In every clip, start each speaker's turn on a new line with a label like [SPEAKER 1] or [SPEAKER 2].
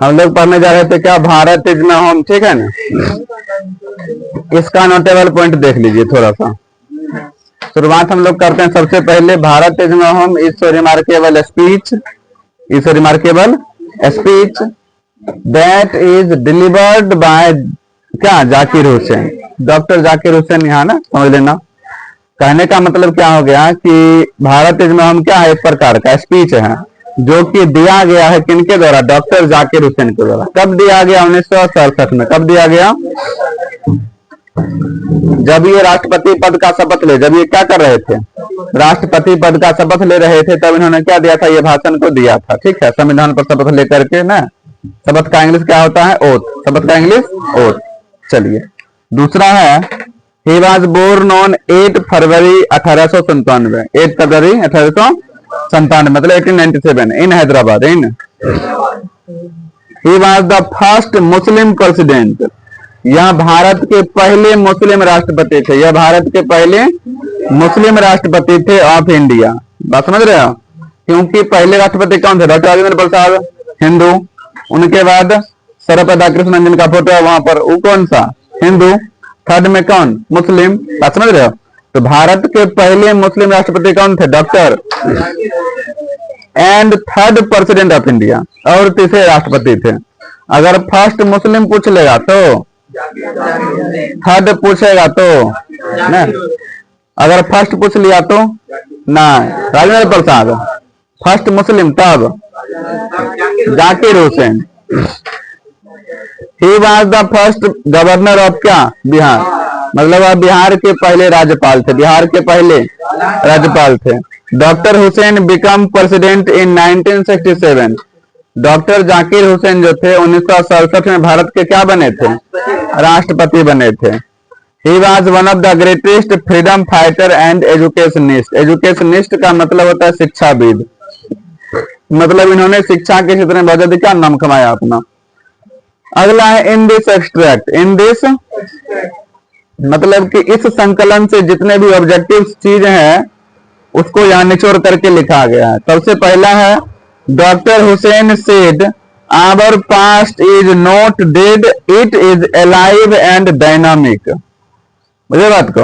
[SPEAKER 1] हम लोग पढ़ने जा रहे थे क्या, भारत इज माय होम, ठीक है ना। इसका नोटेबल पॉइंट देख लीजिए थोड़ा सा। शुरुआत हम लोग करते हैं सबसे पहले, Bharat is my home is so remarkable speech, is so remarkable speech that is delivered by क्या, जाकिर हुसैन, डॉक्टर जाकिर हुसैन, यहाँ ना समझ लेना। कहने का मतलब क्या हो गया कि भारत इज माय होम क्या है, एक प्रकार का स्पीच है जो कि दिया गया है किनके द्वारा, डॉक्टर जाकिर हुसैन के द्वारा। कब दिया गया, 1967 में। कब दिया गया, जब ये राष्ट्रपति पद का शपथ ले, जब ये क्या कर रहे थे, राष्ट्रपति पद का शपथ ले रहे थे, तब इन्होंने क्या दिया था, ये भाषण को दिया था, ठीक है, संविधान पर शपथ लेकर के ना। शपथ का इंग्लिश क्या होता है, ओथ, शपथ का इंग्लिश ओथ। चलिए दूसरा है, he was born on 8 फरवरी 1897, 8 फरवरी 1897 मतलब 1897 in Hyderabad. In he was the first Muslim president, यह भारत के पहले मुस्लिम राष्ट्रपति थे, यह भारत के पहले मुस्लिम राष्ट्रपति थे ऑफ इंडिया। बात समझ रहे हो, क्योंकि पहले राष्ट्रपति कौन थे, डॉक्टर राजेंद्र प्रसाद, हिंदू। उनके बाद सर्वपल्ली राधाकृष्णन का फोटो है वहां पर, वो कौन सा, हिंदू। थर्ड में कौन, मुस्लिम। बात समझ रहे हो, तो भारत के पहले मुस्लिम राष्ट्रपति कौन थे, doctor, and third president of India, और तीसरे राष्ट्रपति थे। अगर फर्स्ट मुस्लिम पूछ लेगा तो, थर्ड पूछेगा तो ना, अगर फर्स्ट पूछ लिया तो ना, राजेंद्र प्रसाद फर्स्ट मुस्लिम, तब Zakir Hussain. He was the first governor of क्या, बिहार, मतलब वह बिहार के पहले राज्यपाल थे, बिहार के पहले राज्यपाल थे। Doctor Hussain become president in 1967, doctor Zakir Hussain जो थे 1967 में भारत के क्या बने थे, राष्ट्रपति बने थे। He was one of the greatest freedom fighter and educationist, educationist का मतलब होता है शिक्षाविद, मतलब इन्होंने शिक्षा के क्षेत्र में बहुत ज्यादा क्या नाम कमाया अपना। अगला है in this extract, in this मतलब कि इस संकलन से जितने भी ऑब्जेक्टिव चीज हैं उसको यहाँ निचोड़ करके लिखा गया है। सबसे पहला है, doctor Hussain said our past is not dead, it is alive and dynamic. मुझे बात को,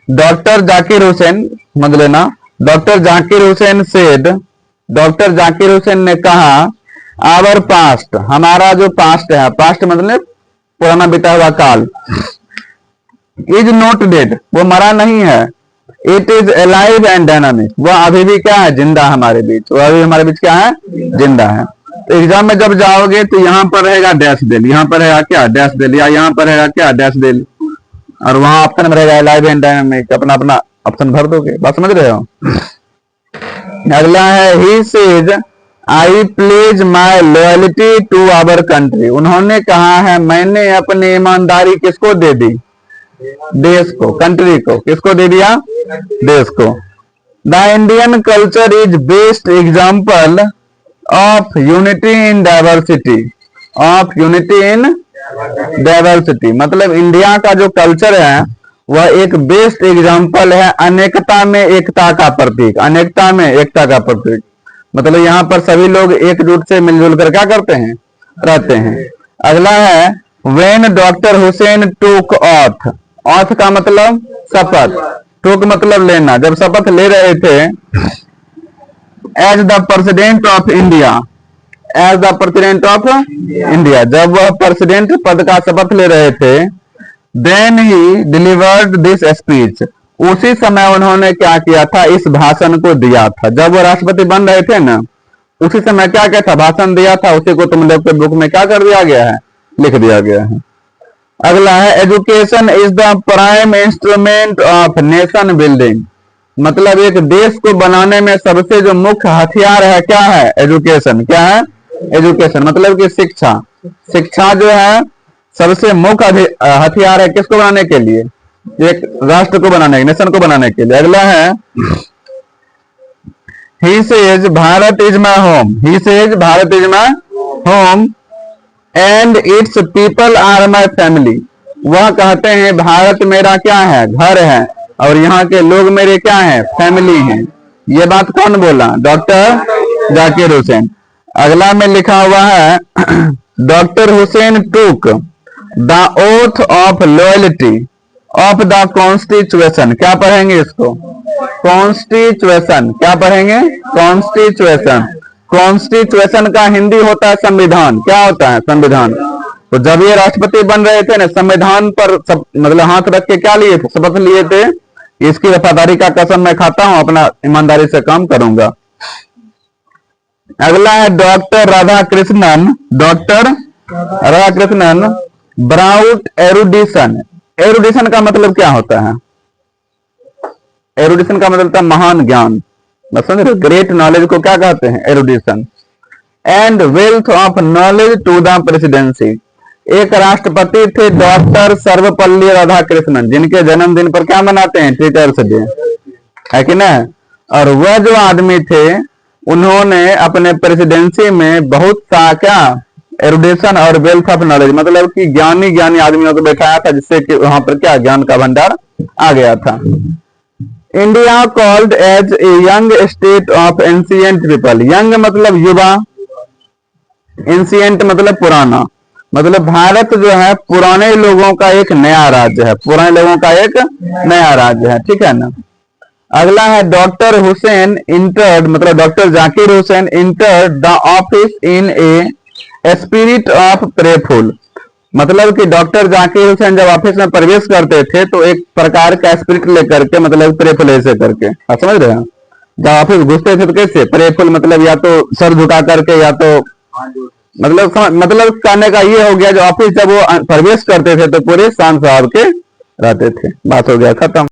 [SPEAKER 1] डॉक्टर जाकिर हुसैन समझ लेना, doctor Zakir Hussain said, doctor Zakir Hussain ने कहा, आवर पास्ट, हमारा जो पास्ट है, पास्ट मतलब पुराना बीता हुआ काल, इज नॉट डेड, वो मरा नहीं है, it is alive and dynamic, वो अभी भी क्या है, जिंदा हमारे बीच, वो अभी हमारे बीच क्या है, जिंदा है। तो एग्जाम में जब जाओगे तो यहाँ पर रहेगा डैश डेल, यहाँ पर रहेगा क्या, डैश डेल, या यहाँ पर रहेगा क्या, डैश डेल, और वहां ऑप्शन में रहेगा अलाइव एंड डायनामिक, अपना अपना ऑप्शन भर दोगे। बात समझ रहे हो। अगला है, he says I pledge my loyalty to our country, उन्होंने कहा है मैंने अपनी ईमानदारी किसको दे दी, देश को, कंट्री को, किसको दे दिया, देश को। The Indian culture is best example of unity in diversity, of unity in diversity, मतलब इंडिया का जो कल्चर है वह एक बेस्ट एग्जाम्पल है अनेकता में एकता का प्रतीक, अनेकता में एकता का प्रतीक, मतलब यहाँ पर सभी लोग एकजुट से मिलजुल कर क्या करते हैं, रहते हैं। अगला है, व्हेन डॉक्टर हुसैन टूक ऑथ, ऑथ का मतलब शपथ, टूक मतलब लेना, जब शपथ ले रहे थे, as the president of India, as the president of India, जब वह प्रेसिडेंट पद का शपथ ले रहे थे, then he delivered this speech, उसी समय उन्होंने क्या किया था, इस भाषण को दिया था। जब वो राष्ट्रपति बन रहे थे ना, उसी समय क्या क्या था, भाषण दिया था, उसी को तुम लोग के बुक में क्या कर दिया गया है, लिख दिया गया है। अगला है, education is the prime instrument of nation building, मतलब एक देश को बनाने में सबसे जो मुख्य हथियार है क्या है, एजुकेशन। क्या है, एजुकेशन मतलब कि शिक्षा, शिक्षा जो है सबसे मुख्य हथियार है किसको बनाने के लिए, एक राष्ट्र को बनाने, नेशन को बनाने के लिए। अगला है, he says Bharat is my home, he says Bharat is my home and its people are my family, वह कहते हैं भारत मेरा क्या है, घर है, और यहाँ के लोग मेरे क्या है, फैमिली हैं। ये बात कौन बोला, डॉक्टर जाकिर हुसैन। अगला में लिखा हुआ है doctor Hussain took the oath of loyalty of the constitution. क्या पढ़ेंगे इसको? कॉन्स्टिट्यूशन। क्या पढ़ेंगे? कॉन्स्टिट्यूशन। कॉन्स्टिट्यूशन का हिंदी होता है संविधान। क्या होता है? संविधान। तो जब ये राष्ट्रपति बन रहे थे ना, संविधान पर सब मतलब हाथ रख के क्या लिए थे? शपथ लिए थे, इसकी वफादारी का कसम मैं खाता हूं, अपना ईमानदारी से काम करूंगा। अगला है doctor Radhakrishnan. Doctor Radhakrishnan brought erudition. Erudition का मतलब क्या होता है? एरुडिशन का मतलब था महान ज्ञान। समझ रहे? ग्रेट नॉलेज को क्या कहते हैं? Erudition. And wealth of knowledge to the presidency. एक राष्ट्रपति थे डॉक्टर सर्वपल्ली राधाकृष्णन, जिनके जन्मदिन पर क्या मनाते हैं? टीचर्स डे, है कि ना? और वह जो आदमी थे, उन्होंने अपने प्रेसिडेंसी में बहुत सा क्या एरुडिशन और वेल्थ ऑफ नॉलेज, मतलब कि ज्ञानी ज्ञानी आदमियों को बैठाया था, जिससे कि वहां पर क्या ज्ञान का भंडार आ गया था। India called as a young state of ancient people. Young मतलब युवा, एंशिएंट मतलब पुराना, मतलब भारत जो है पुराने लोगों का एक नया राज्य है। पुराने लोगों का एक नया राज्य है, ठीक है ना? अगला है डॉक्टर हुसैन इंटर्ड, मतलब doctor Zakir Hussain entered the office in a spirit of prayerful. मतलब कि डॉक्टर जाकिर हुसैन जब ऑफिस में प्रवेश करते थे तो एक प्रकार का स्पिरिट लेकर के, मतलब प्रेफुल ऐसे करके, आप समझ रहे हैं? जब ऑफिस घुसते थे तो कैसे? प्रेफुल मतलब या तो सर झुका करके, या तो मतलब कहने का ये हो गया, जो ऑफिस जब वो प्रवेश करते थे तो पूरे शान साहब के रहते थे। बात हो गया खत्म।